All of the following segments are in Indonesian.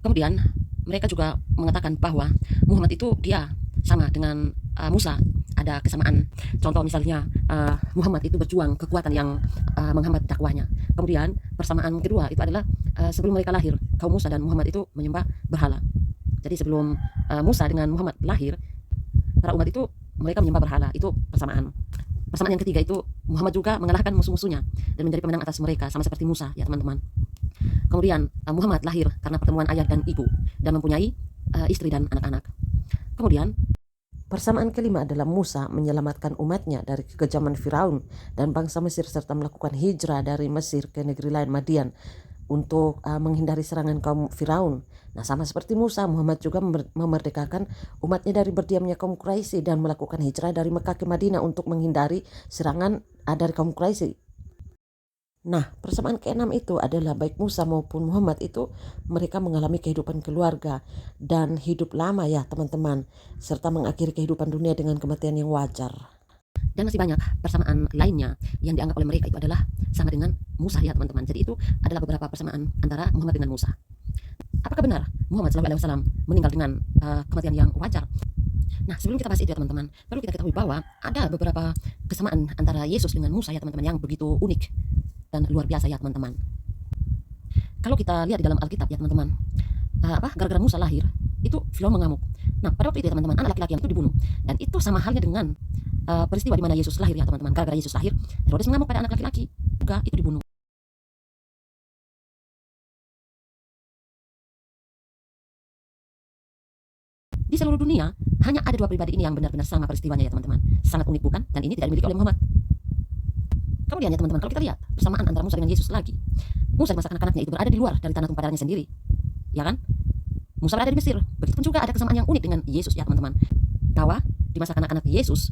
Kemudian mereka juga mengatakan bahwa Muhammad itu dia sama dengan Musa, ada kesamaan. Contoh misalnya Muhammad itu berjuang kekuatan yang menghambat dakwahnya. Kemudian persamaan kedua itu adalah sebelum mereka lahir, kaum Musa dan Muhammad itu menyembah berhala. Jadi sebelum Musa dengan Muhammad lahir, para umat itu mereka menyembah berhala. Itu persamaan. Persamaan yang ketiga itu Muhammad juga mengalahkan musuh-musuhnya dan menjadi pemenang atas mereka, sama seperti Musa ya teman-teman. Kemudian Muhammad lahir karena pertemuan ayah dan ibu dan mempunyai istri dan anak-anak. Kemudian Persamaan kelima adalah Musa menyelamatkan umatnya dari kekejaman Firaun dan bangsa Mesir serta melakukan hijrah dari Mesir ke negeri lain Madian untuk menghindari serangan kaum Firaun. Nah, sama seperti Musa, Muhammad juga memerdekakan umatnya dari berdiamnya kaum Quraisy dan melakukan hijrah dari Mekah ke Madinah untuk menghindari serangan dari kaum Quraisy. Nah, persamaan keenam itu adalah baik Musa maupun Muhammad itu mereka mengalami kehidupan keluarga dan hidup lama ya teman-teman, serta mengakhiri kehidupan dunia dengan kematian yang wajar. dan masih banyak persamaan lainnya yang dianggap oleh mereka itu adalah sama dengan Musa ya teman-teman. Jadi itu adalah beberapa persamaan antara Muhammad dengan Musa. Apakah benar Muhammad SAW meninggal dengan kematian yang wajar? Nah, sebelum kita bahas itu ya teman-teman, perlu kita ketahui bahwa ada beberapa kesamaan antara Yesus dengan Musa ya teman-teman yang begitu unik dan luar biasa ya teman-teman. Kalau kita lihat di dalam Alkitab ya teman-teman, gara-gara Musa lahir, itu Firaun mengamuk. Nah, pada waktu itu ya teman-teman, anak laki-laki yang itu dibunuh. Dan itu sama halnya dengan peristiwa di mana Yesus lahir ya teman-teman. Gara-gara Yesus lahir, Herodes mengamuk pada anak laki-laki, juga itu dibunuh. Di seluruh dunia, hanya ada dua pribadi ini yang benar-benar sama peristiwanya ya teman-teman. Sangat unik bukan? Dan ini tidak dimiliki oleh Muhammad. Kemudian ya teman-teman, kalau kita lihat persamaan antara Musa dengan Yesus lagi, Musa di masa kanak-kanaknya itu berada di luar dari tanah tumpah darahnya sendiri, ya kan? Musa berada di Mesir. Begitupun juga ada kesamaan yang unik dengan Yesus ya teman-teman. Bahwa di masa kanak-kanak Yesus,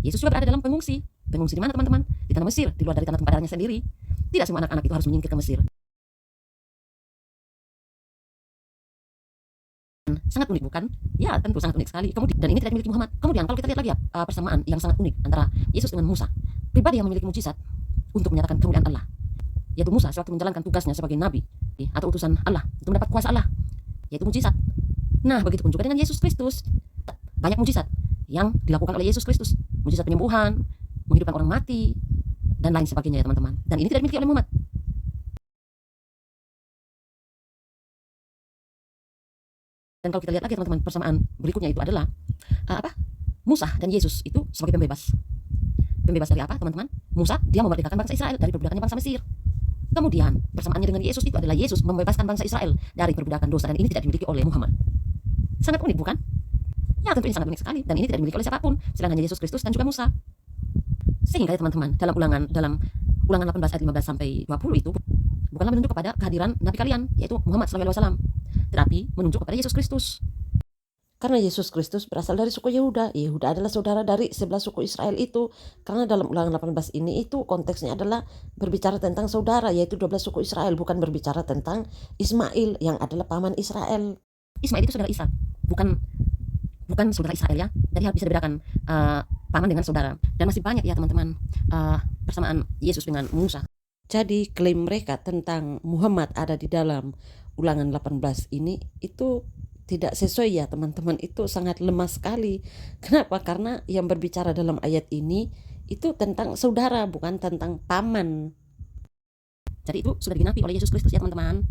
Yesus juga berada dalam pengungsi. Pengungsi di mana teman-teman? Di tanah Mesir, di luar dari tanah tumpah darahnya sendiri. Tidak semua anak-anak itu harus menyingkir ke Mesir. Sangat unik bukan? Ya tentu sangat unik sekali. Kemudian dan ini tidak dimiliki Muhammad. Kemudian kalau kita lihat lagi ya persamaan yang sangat unik antara Yesus dengan Musa. Pribadi yang memiliki mujizat untuk menyatakan kemuliaan Allah, yaitu Musa sewaktu menjalankan tugasnya sebagai nabi atau utusan Allah untuk mendapat kuasa Allah, yaitu mujizat. Nah, begitu pun juga dengan Yesus Kristus. Banyak mujizat yang dilakukan oleh Yesus Kristus. Mujizat penyembuhan, menghidupkan orang mati, dan lain sebagainya ya teman-teman. Dan ini tidak dimiliki oleh Muhammad. Dan kalau kita lihat lagi teman-teman, persamaan berikutnya itu adalah apa? Musa dan Yesus itu sebagai pembebas. Pembebas dari apa teman-teman? Musa dia memerdekakan bangsa Israel dari perbudakannya bangsa Mesir. Kemudian persamaannya dengan Yesus itu adalah Yesus membebaskan bangsa Israel dari perbudakan dosa, dan ini tidak dimiliki oleh Muhammad. Sangat unik bukan? Ya tentu ini sangat unik sekali, dan ini tidak dimiliki oleh siapapun selain hanya Yesus Kristus dan juga Musa. Sehingga ya teman-teman, dalam ulangan 18 ayat 15 sampai 20 itu bukanlah menunjuk kepada kehadiran Nabi kalian, yaitu Muhammad SAW, tetapi menunjuk kepada Yesus Kristus. Karena Yesus Kristus berasal dari suku Yehuda. Yehuda adalah saudara dari 11 suku Israel itu. Karena dalam ulangan 18 ini itu konteksnya adalah berbicara tentang saudara, yaitu 12 suku Israel, bukan berbicara tentang Ismail yang adalah paman Israel. Ismail itu saudara Ishak, bukan bukan saudara Israel ya. Jadi bisa dibedakan paman dengan saudara. Dan masih banyak ya teman-teman persamaan Yesus dengan Musa. Jadi klaim mereka tentang Muhammad ada di dalam ulangan 18 ini itu tidak sesuai ya teman-teman, itu sangat lemah sekali. Kenapa? Karena yang berbicara dalam ayat ini itu tentang saudara, bukan tentang paman. Jadi itu sudah digenapi oleh Yesus Kristus ya teman-teman.